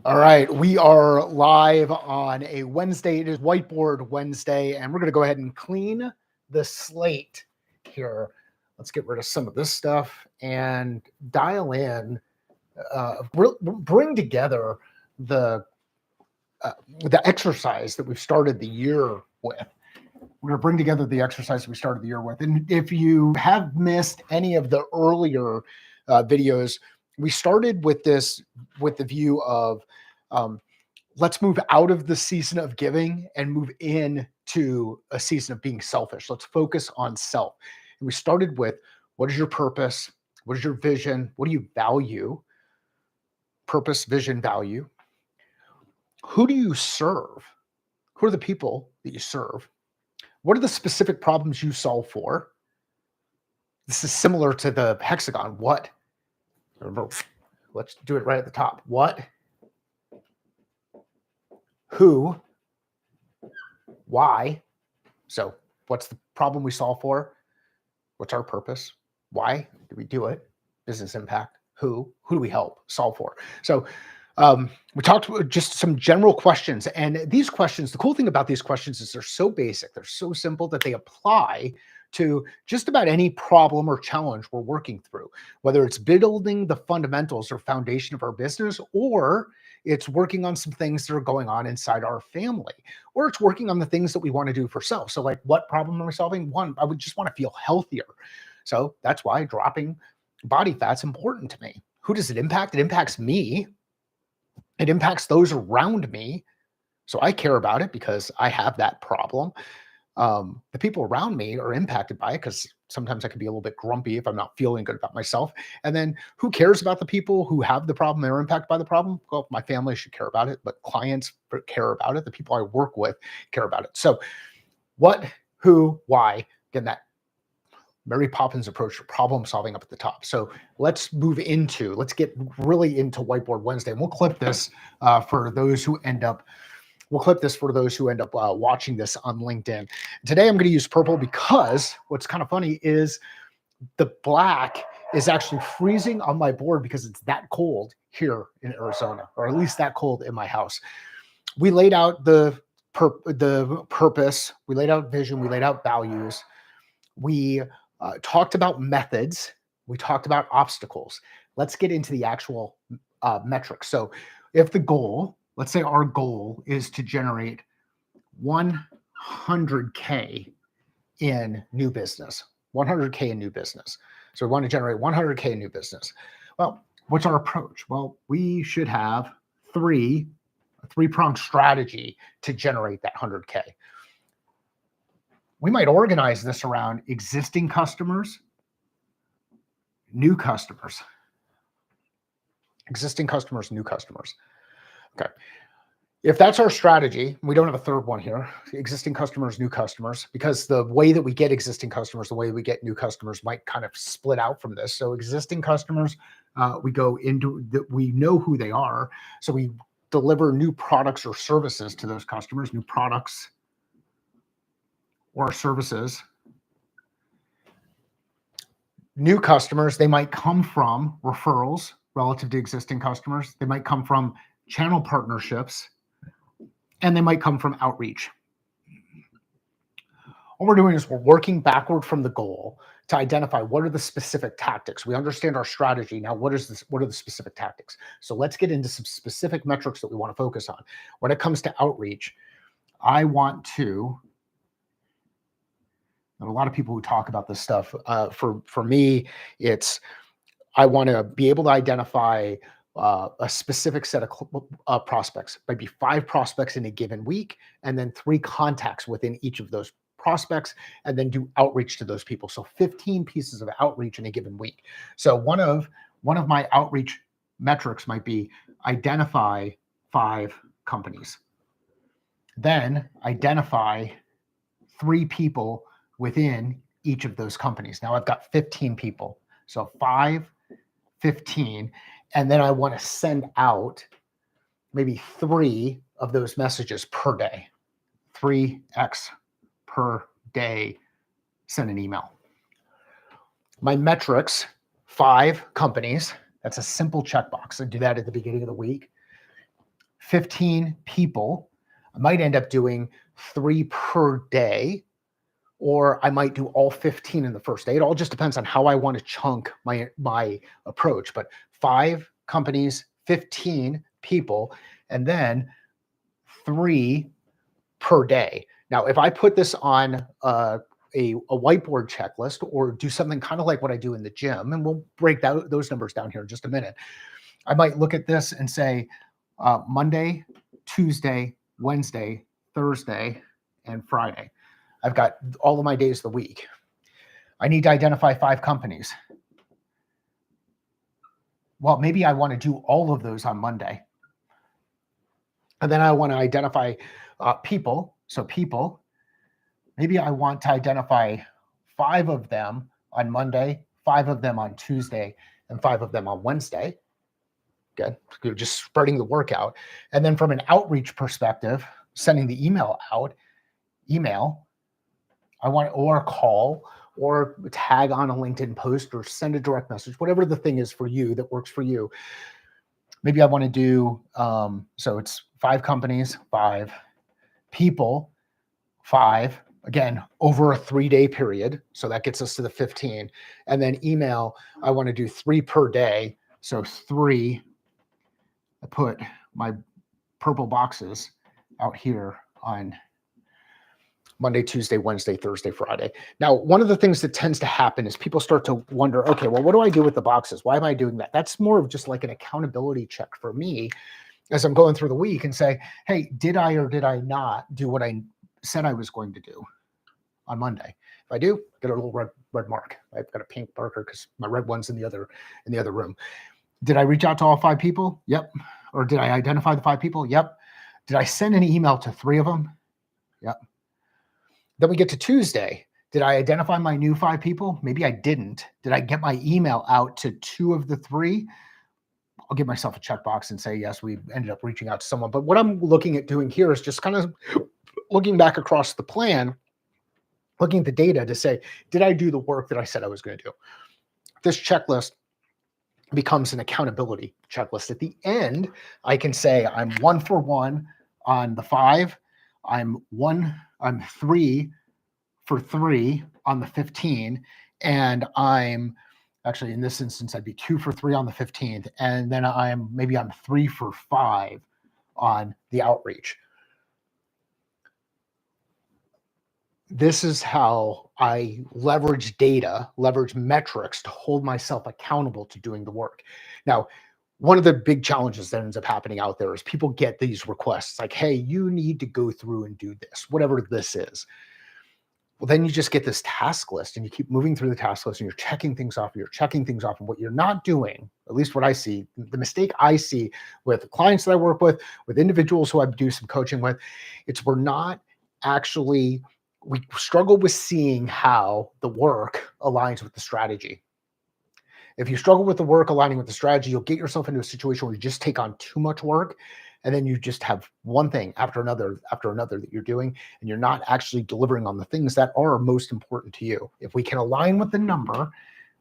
All right, we are live on a Wednesday. It is Whiteboard Wednesday, and we're going to go ahead and clean the slate here. Let's get rid of some of this stuff and dial in, bring together the the exercise that we've started the year with. We're going to bring together the exercise we started the year with. And if you have missed any of the earlier videos, we started with this with the view of let's move out of the season of giving and move into a season of being selfish. Let's focus on self. And we started with what is your purpose? What is your vision? What do you value? Purpose, vision, value. Who do you serve? Who are the people that you serve? What are the specific problems you solve for? This is similar to the hexagon. What? Remember, let's do it right at the top. What? Who? Why? So what's the problem we solve for? What's our purpose? Why do we do it? Business impact. Who do we help solve for? So we talked about just some general questions. And these questions, the cool thing about these questions is they're so basic. They're so simple that they apply to just about any problem or challenge we're working through, whether it's building the fundamentals or foundation of our business, or it's working on some things that are going on inside our family, or it's working on the things that we want to do for self. So like, what problem are we solving? One, I would just want to feel healthier. So that's why dropping body fat's important to me. Who does it impact? It impacts me. It impacts those around me. So I care about it because I have that problem. The people around me are impacted by it because sometimes I can be a little bit grumpy if I'm not feeling good about myself. And then who cares about the people who have the problem and are impacted by the problem? Well, my family should care about it, but clients care about it. The people I work with care about it. So what, who, why? Again, that Mary Poppins approach to problem solving up at the top. So let's get really into Whiteboard Wednesday. And we'll clip this for those who end up watching this on LinkedIn. Today, I'm going to use purple because what's kind of funny is the black is actually freezing on my board because it's that cold here in Arizona, or at least that cold in my house. We laid out the purpose, we laid out vision, we laid out values. We talked about methods. We talked about obstacles. Let's get into the actual metrics. So if the goal, let's say our goal is to generate 100K in new business, 100K in new business. So we want to generate 100K in new business. Well, what's our approach? Well, we should have a three-pronged strategy to generate that 100K. We might organize this around existing customers, new customers. Existing customers, new customers. Okay. If that's our strategy, we don't have a third one here, existing customers, new customers, because the way that we get existing customers, the way we get new customers might kind of split out from this. So existing customers, we know who they are. So we deliver new products or services to those customers, new products or services. New customers, they might come from referrals relative to existing customers. They might come from channel partnerships, and they might come from outreach. What we're doing is we're working backward from the goal to identify what are the specific tactics. We understand our strategy. Now, what are the specific tactics? So let's get into some specific metrics that we want to focus on. When it comes to outreach, I want to, and a lot of people who talk about this stuff, for me, it's I want to be able to identify a specific set of prospects, maybe 5 prospects in a given week, and then 3 contacts within each of those prospects, and then do outreach to those people. So 15 pieces of outreach in a given week. So one of my outreach metrics might be identify 5 companies, then identify 3 people within each of those companies. Now I've got 15 people. So 5, 15, and then I want to send out maybe 3 of those messages per day. 3x per day, send an email. My metrics, 5 companies. That's a simple checkbox. I do that at the beginning of the week. 15 people, I might end up doing 3 per day, or I might do all 15 in the first day. It all just depends on how I want to chunk my approach. But 5 companies, 15 people, and then 3 per day. Now, if I put this on a whiteboard checklist or do something kind of like what I do in the gym, and we'll break those numbers down here in just a minute, I might look at this and say Monday, Tuesday, Wednesday, Thursday, and Friday. I've got all of my days of the week. I need to identify 5 companies. Well, maybe I want to do all of those on Monday. And then I want to identify people. So people, maybe I want to identify 5 of them on Monday, 5 of them on Tuesday, and 5 of them on Wednesday. Good. Just spreading the work out. And then from an outreach perspective, sending the email out, I want, or call, or tag on a LinkedIn post, or send a direct message, whatever the thing is for you that works for you. Maybe I want to do, so it's 5 companies, 5 people, 5, again, over a 3-day period. So that gets us to the 15. And then email, I want to do 3 per day. So 3, I put my purple boxes out here on Monday, Tuesday, Wednesday, Thursday, Friday. Now, one of the things that tends to happen is people start to wonder, okay, well, what do I do with the boxes? Why am I doing that? That's more of just like an accountability check for me as I'm going through the week and say, hey, did I or did I not do what I said I was going to do on Monday? If I do, get a little red mark. I've got a pink marker because my red one's in the other room. Did I reach out to all 5 people? Yep. Or did I identify the 5 people? Yep. Did I send an email to 3 of them? Yep. Then we get to Tuesday. Did I identify my new 5 people? Maybe I didn't. Did I get my email out to 2 of the 3? I'll give myself a checkbox and say, yes, we ended up reaching out to someone. But what I'm looking at doing here is just kind of looking back across the plan, looking at the data to say, did I do the work that I said I was going to do? This checklist becomes an accountability checklist. At the end, I can say I'm 1 for 1 on the 5. I'm 3 for 3 on the 15. And I'm actually, in this instance, I'd be 2 for 3 on the 15th. And then I'm 3 for 5 on the outreach. This is how I leverage data, leverage metrics to hold myself accountable to doing the work. Now, one of the big challenges that ends up happening out there is people get these requests like, hey, you need to go through and do this, whatever this is. Well, then you just get this task list and you keep moving through the task list and you're checking things off. And what you're not doing, at least what I see, the mistake I see with clients that I work with individuals who I do some coaching with, it's we struggle with seeing how the work aligns with the strategy. If you struggle with the work aligning with the strategy, you'll get yourself into a situation where you just take on too much work. And then you just have one thing after another that you're doing, and you're not actually delivering on the things that are most important to you. If we can align with the number,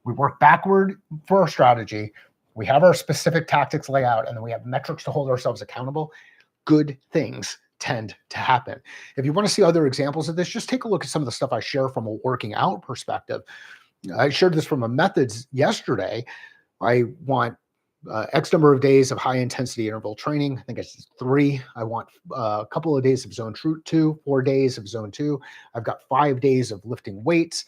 we work backward for our strategy, we have our specific tactics laid out, and then we have metrics to hold ourselves accountable, good things tend to happen. If you want to see other examples of this, just take a look at some of the stuff I share from a working out perspective. I shared this from a methods yesterday. I want X number of days of high intensity interval training. I think it's 3. I want a couple of days of zone 2, 4 days of zone 2. I've got 5 days of lifting weights.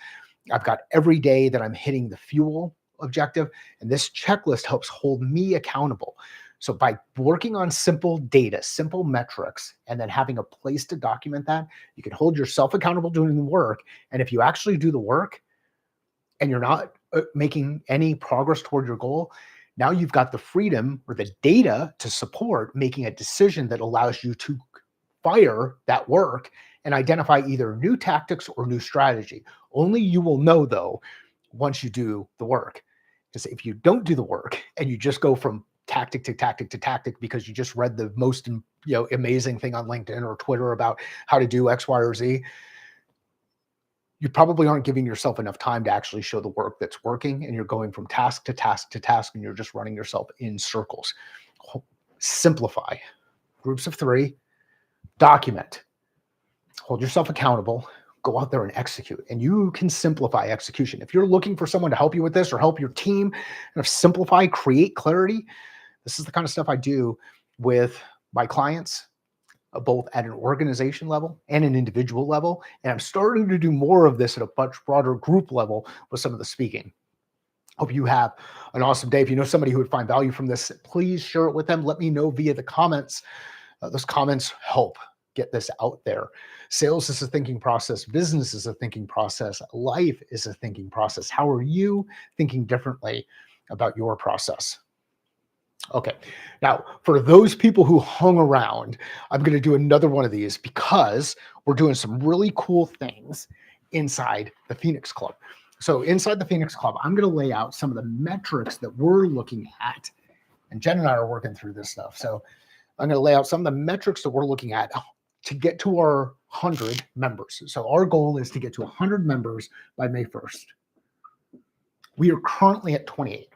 I've got every day that I'm hitting the fuel objective. And this checklist helps hold me accountable. So by working on simple data, simple metrics, and then having a place to document that, you can hold yourself accountable doing the work. And if you actually do the work and you're not making any progress toward your goal, now you've got the freedom or the data to support making a decision that allows you to fire that work and identify either new tactics or new strategy. Only you will know, though, once you do the work. Because if you don't do the work and you just go from tactic to tactic to tactic because you just read the most amazing thing on LinkedIn or Twitter about how to do X, Y, or Z, you probably aren't giving yourself enough time to actually show the work that's working, and you're going from task to task to task, and you're just running yourself in circles. Simplify. groups of 3, document, hold yourself accountable, go out there and execute. And you can simplify execution. If you're looking for someone to help you with this or help your team kind of simplify, create clarity, this is the kind of stuff I do with my clients, both at an organization level and an individual level. And I'm starting to do more of this at a much broader group level with some of the speaking. Hope you have an awesome day. If you know somebody who would find value from this, please share it with them. Let me know via the comments. Those comments help get this out there. Sales is a thinking process. Business is a thinking process. Life is a thinking process. How are you thinking differently about your process? Okay. Now, for those people who hung around, I'm going to do another one of these because we're doing some really cool things inside the Phoenix Club. So inside the Phoenix Club, I'm going to lay out some of the metrics that we're looking at. And Jen and I are working through this stuff. So I'm going to lay out some of the metrics that we're looking at to get to our 100 members. So our goal is to get to 100 members by May 1st. We are currently at 28.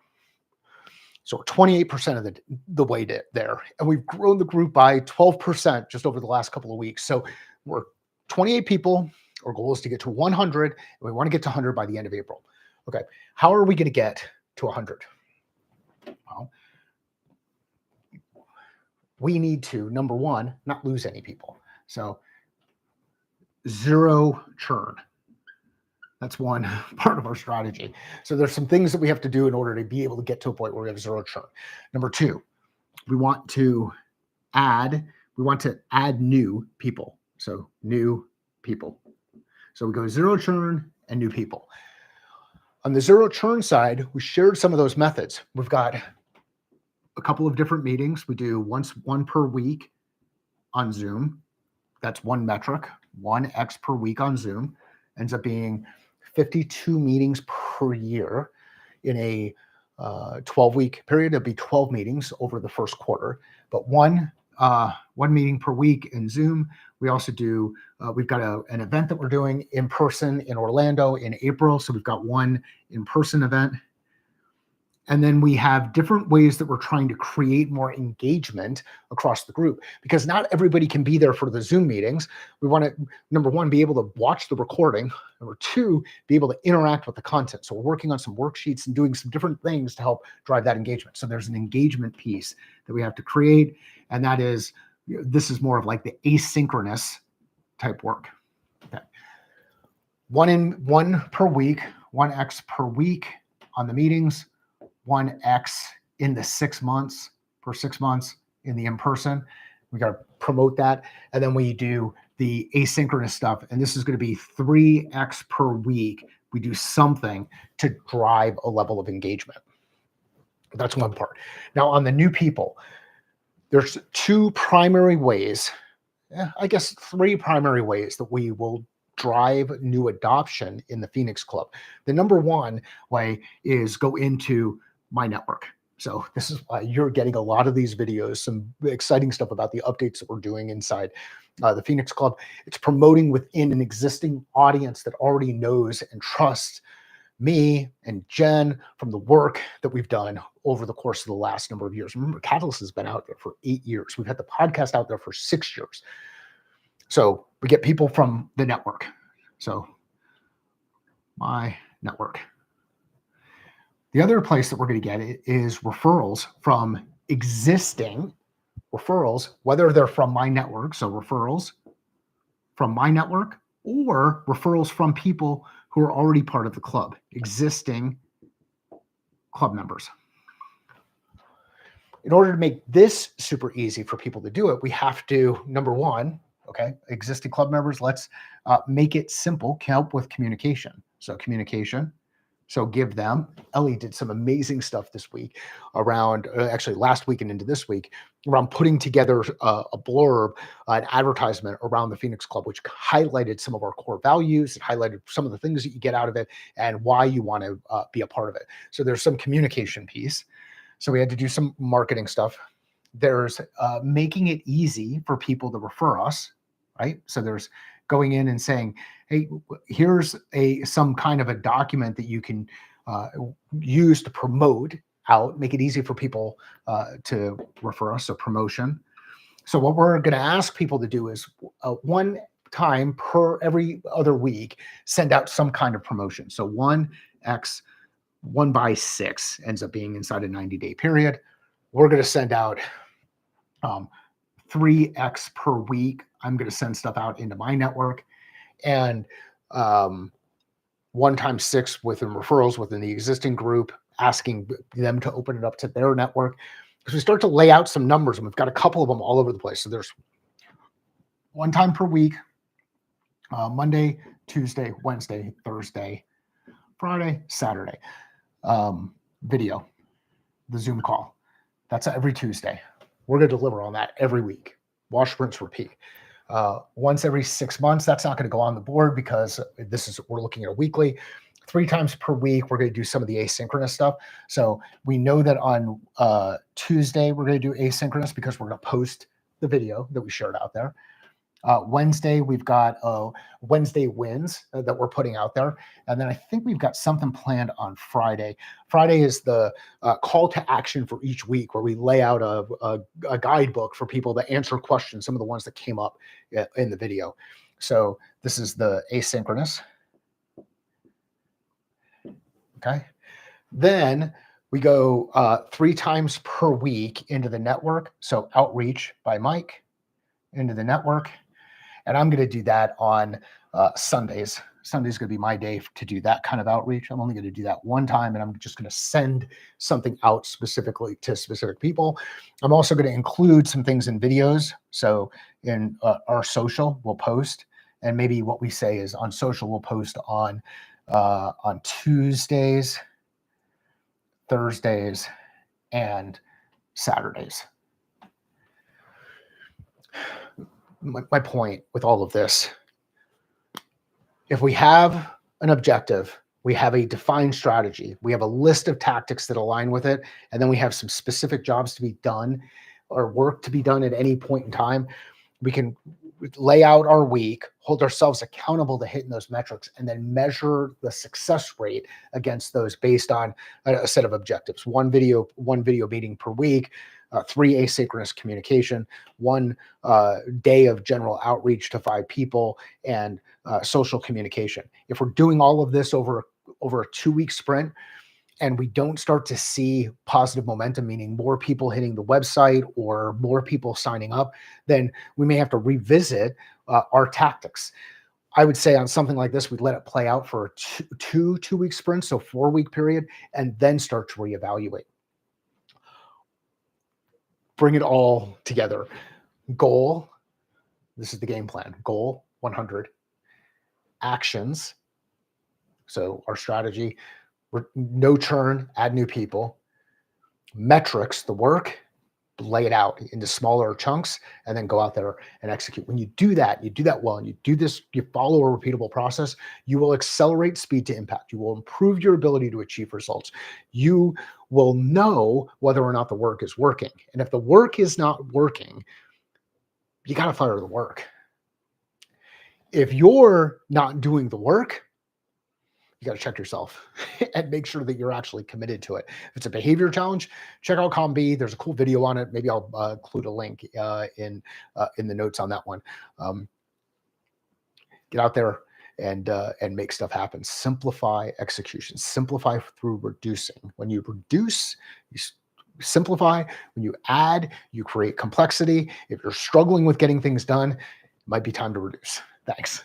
So we're 28% of the way there. And we've grown the group by 12% just over the last couple of weeks. So we're 28 people. Our goal is to get to 100. And we want to get to 100 by the end of April. Okay. How are we going to get to 100? Well, we need to, number one, not lose any people. So 0 churn. That's one part of our strategy. So there's some things that we have to do in order to be able to get to a point where we have 0 churn. Number 2, we want to add new people. So new people. So we go 0 churn and new people. On the 0 churn side, we shared some of those methods. We've got a couple of different meetings. We do one per week on Zoom. That's one metric, 1x per week on Zoom. Ends up being 52 meetings per year. In a 12-week period, it'll be 12 meetings over the first quarter, but one meeting per week in Zoom. We also do, we've got an event that we're doing in person in Orlando in April. So we've got one in-person event. And then we have different ways that we're trying to create more engagement across the group, because not everybody can be there for the Zoom meetings. We want to, number one, be able to watch the recording. Number 2, be able to interact with the content. So we're working on some worksheets and doing some different things to help drive that engagement. So there's an engagement piece that we have to create. And that is, this is more of like the asynchronous type work. Okay. One per week, 1x per week on the meetings. 1x in the 6 months, per 6 months in the in-person. We got to promote that. And then we do the asynchronous stuff. And this is going to be 3x per week. We do something to drive a level of engagement. That's one part. Now on the new people, there's 2 primary ways, I guess 3 primary ways that we will drive new adoption in the Phoenix Club. The number 1 way is go into my network. So this is why you're getting a lot of these videos, some exciting stuff about the updates that we're doing inside the Phoenix Club. It's promoting within an existing audience that already knows and trusts me and Jen from the work that we've done over the course of the last number of years. Remember, Catalyst has been out there for 8 years. We've had the podcast out there for 6 years. So we get people from the network. So my network. The other place that we're going to get it is referrals from existing referrals, whether they're from my network, so referrals from my network, or referrals from people who are already part of the club, existing club members. In order to make this super easy for people to do it, we have to, number 1, okay, existing club members, let's make it simple, help with communication. So communication. So give them, Ellie did some amazing stuff this week around, actually last week and into this week, around putting together a blurb, an advertisement around the Phoenix Club, which highlighted some of our core values, it highlighted some of the things that you get out of it and why you want to be a part of it. So there's some communication piece. So we had to do some marketing stuff. There's making it easy for people to refer us, right? So there's going in and saying, hey, here's some kind of a document that you can use to promote out, make it easy for people to refer us, so promotion. So what we're going to ask people to do is one time per every other week, send out some kind of promotion. So 1x, 1 by 6 ends up being inside a 90-day period. We're going to send out 3x per week. I'm going to send stuff out into my network, and 1 times 6 within referrals within the existing group, asking them to open it up to their network. Because we start to lay out some numbers, and we've got a couple of them all over the place. So there's 1 time per week, Monday, Tuesday, Wednesday, Thursday, Friday, Saturday, video, the Zoom call. That's every Tuesday. We're going to deliver on that every week. Wash, rinse, repeat. Once every 6 months, that's not going to go on the board because we're looking at a weekly. 3 times per week, we're going to do some of the asynchronous stuff. So we know that on Tuesday, we're going to do asynchronous because we're going to post the video that we shared out there. Wednesday, we've got Wednesday wins that we're putting out there. And then I think we've got something planned on Friday. Friday is the call to action for each week, where we lay out a guidebook for people to answer questions, some of the ones that came up in the video. So this is the asynchronous. Okay. Then we go 3 times per week into the network. So outreach by Mike into the network. And I'm going to do that on Sundays. Sunday's going to be my day to do that kind of outreach. I'm only going to do that 1 time, and I'm just going to send something out specifically to specific people. I'm also going to include some things in videos. So in our social, we'll post, and maybe what we say is on social, we'll post on Tuesdays, Thursdays, and Saturdays. My point with all of this, if we have an objective, we have a defined strategy, we have a list of tactics that align with it, and then we have some specific jobs to be done or work to be done at any point in time, we can lay out our week, hold ourselves accountable to hitting those metrics, and then measure the success rate against those based on a set of objectives. One video meeting per week, 3 asynchronous communication, 1 day of general outreach to 5 people, and social communication. If we're doing all of this over a 2-week sprint, and we don't start to see positive momentum, meaning more people hitting the website or more people signing up, then we may have to revisit our tactics. I would say on something like this, we'd let it play out for a 2-week sprint, so 4-week period, and then start to reevaluate. Bring it all together. Goal, this is the game plan. Goal, 100. Actions, so our strategy, no churn, add new people. Metrics, the work, lay it out into smaller chunks, and then go out there and execute. When you do that well, and you do this, you follow a repeatable process, you will accelerate speed to impact. You will improve your ability to achieve results. You will know whether or not the work is working. And if the work is not working, you got to fire the work. If you're not doing the work, you got to check yourself and make sure that you're actually committed to it. If it's a behavior challenge, check out ComB. There's a cool video on it. Maybe I'll include a link in the notes on that one. Get out there and make stuff happen. Simplify execution. Simplify through reducing. When you reduce, you simplify. When you add, you create complexity. If you're struggling with getting things done, it might be time to reduce. Thanks.